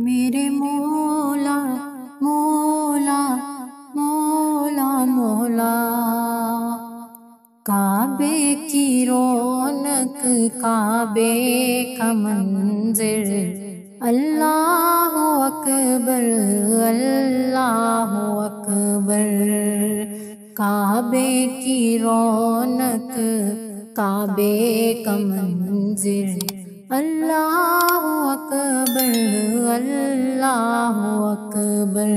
میرے مولا مولا مولا مولا، کعبے کی رونق کعبے کا منظر، اللہ اکبر اللہ اکبر، کعبے کی رونق کعبے کا منظر، اللہ اکبر اللہ اکبر،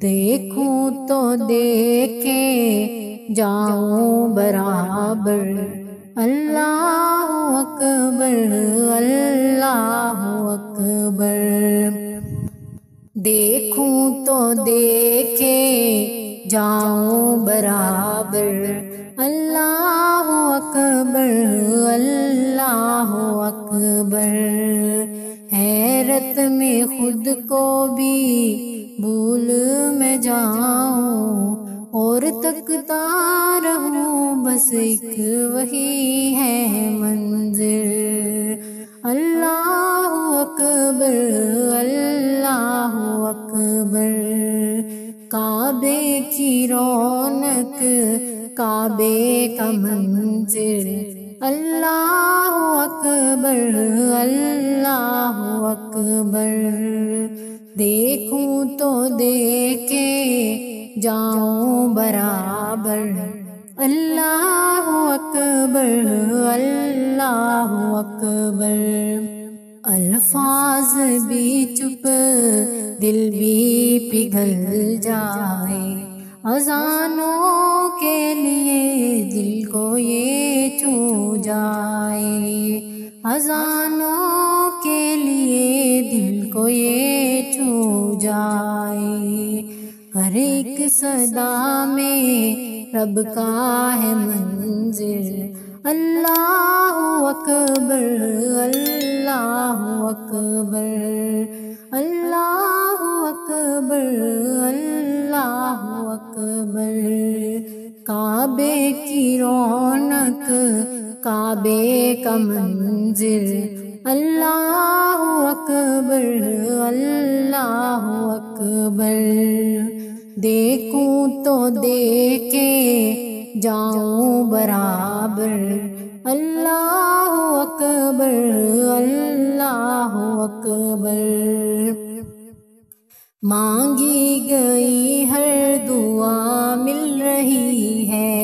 دیکھوں تو دیکھے جاؤں برابر، اللہ اکبر اللہ اکبر، دیکھوں تو دیکھے جاؤں برابر، اللہ اکبر اللہ اکبر، حیرت میں خود کو بھی بھول میں جاؤں اور تکتا رہوں، بس ایک وہی ہے منظر، اللہ اکبر اللہ اکبر، کعبے کی رونق کعبے کا منظر، اللہ اکبر اللہ اکبر، دیکھوں تو دیکھے جاؤں برابر، اللہ اکبر اللہ اکبر، الفاظ بھی چپ دل بھی پگھل جائے، اذانوں کے لیے دل کو یہ چھو جائے، اذانوں کے لیے دل کو یہ چھو جائے، ہر ایک صدا میں رب کا ہے منظر، اللہ اکبر اللہ اکبر، اللہ اکبر اللہ اکبر، کعبے کی رونق کعبے کا منظر، اللہ اکبر اللہ اکبر، دیکھوں تو دیکھے جاؤں برابر، اللہ اکبر اللہ اکبر، مانگی گئی ہر دعا مل رہی ہے،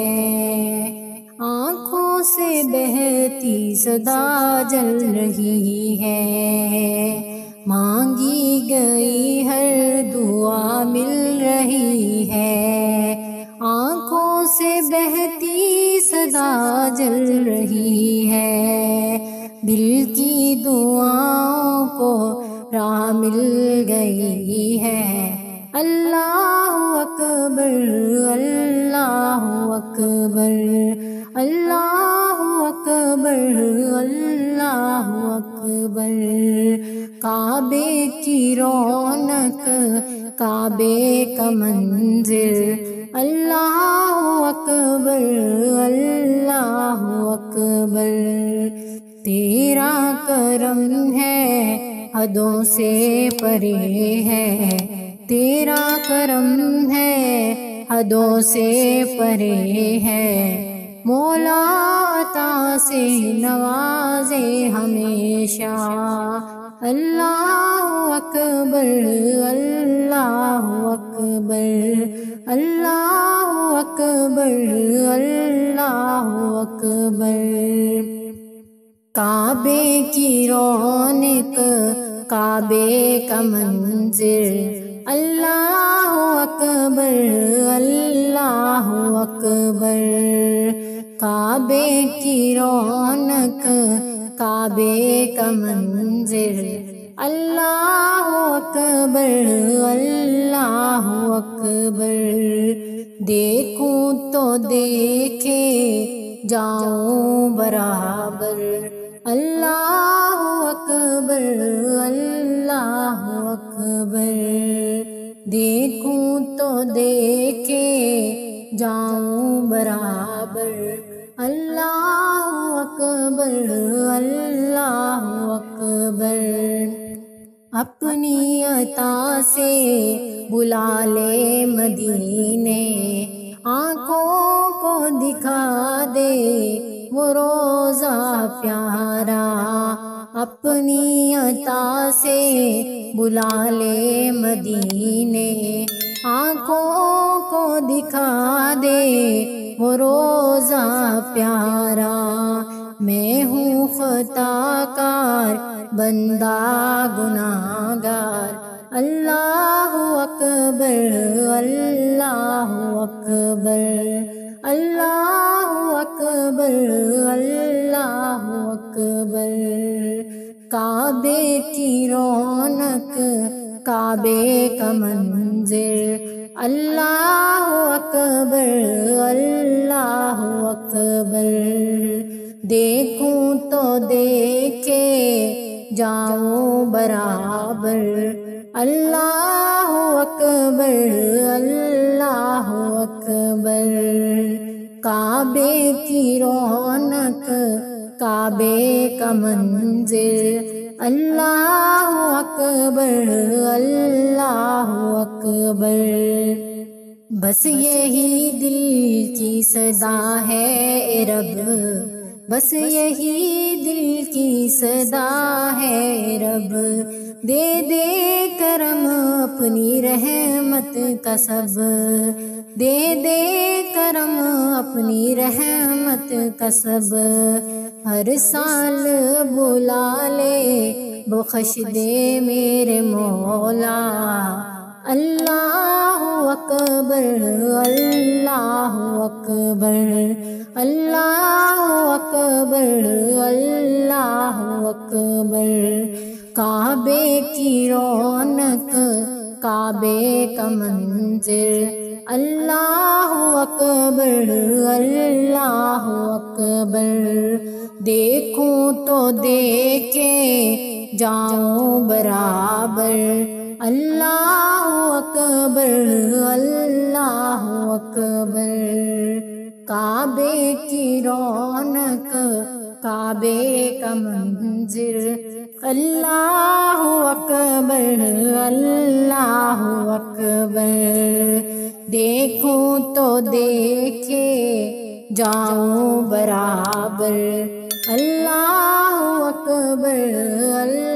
آنکھوں سے بہتی صدا جل رہی ہے، مانگی گئی ہر دعا مل رہی ہے، آنکھوں سے بہتی صدا جل رہی ہے، دل کی دعاؤں کو راہ مل گئی ہے، اللہ اکبر اللہ اکبر، اللہ اکبر اللہ اکبر، کعبے کی رونق کعبے کا منظر، اللہ اکبر اللہ اکبر، تیرا کرم ہے حدوں سے پرے ہے، تیرا کرم ہے حدوں سے پرے ہے، مولا عطا سے نوازے ہمیشہ، اللہ اکبر اللہ اکبر، اللہ اکبر اللہ اکبر، کعبے کی رونق کعبے کا منظر، اللہ اکبر اللہ اکبر، کعبے کی رونق کعبے کا منظر، اللہ اکبر اللہ اکبر، دیکھوں تو دیکھے جاؤں برابر، اللہ اکبر اللہ اکبر، دیکھوں تو دیکھے جاؤں برابر، اللہ اکبر اللہ اکبر، اپنی عطا سے بلا لے مدینے، آنکھوں کو دکھا دے وہ روضہ پیارا، اپنی عطا سے بلا لے مدینے، آنکھوں کو دکھا دے وہ روضہ پیارا۔ میں ہوں خطا کار بندہ گناہگار، اللہ اکبر اللہ اکبر اللہ اکبر اللہ اکبر۔ کعبے کی رونق کعبے کا منظر، اللہ اکبر اللہ اکبر۔ دیکھوں تو دیکھے جاؤں برابر، اللہ اکبر اللہ اکبر۔ کعبے کی رونق کعبے کا منظر، اللہ اکبر اللہ اکبر۔ بس یہی دل کی صدا ہے اے رب، بس یہی دل کی صدا ہے رب، دے دے کرم اپنی رحمت کا سب، دے دے کرم اپنی رحمت کا سب۔ ہر سال بلا لے بخش دے میرے مولا، اللہ اکبر اللہ اکبر اللہ اکبر اللہ اکبر۔ کعبے کی رونق کعبے کا منظر، اللہ اکبر اللہ اکبر۔ دیکھوں تو دیکھے جاؤں برابر، اللہ اکبر اللہ اکبر۔ کعبے کی رونق کعبے کا منظر، اللہ اکبر اللہ اکبر۔ دیکھوں تو دیکھے جاؤں برابر، اللہ اکبر اللہ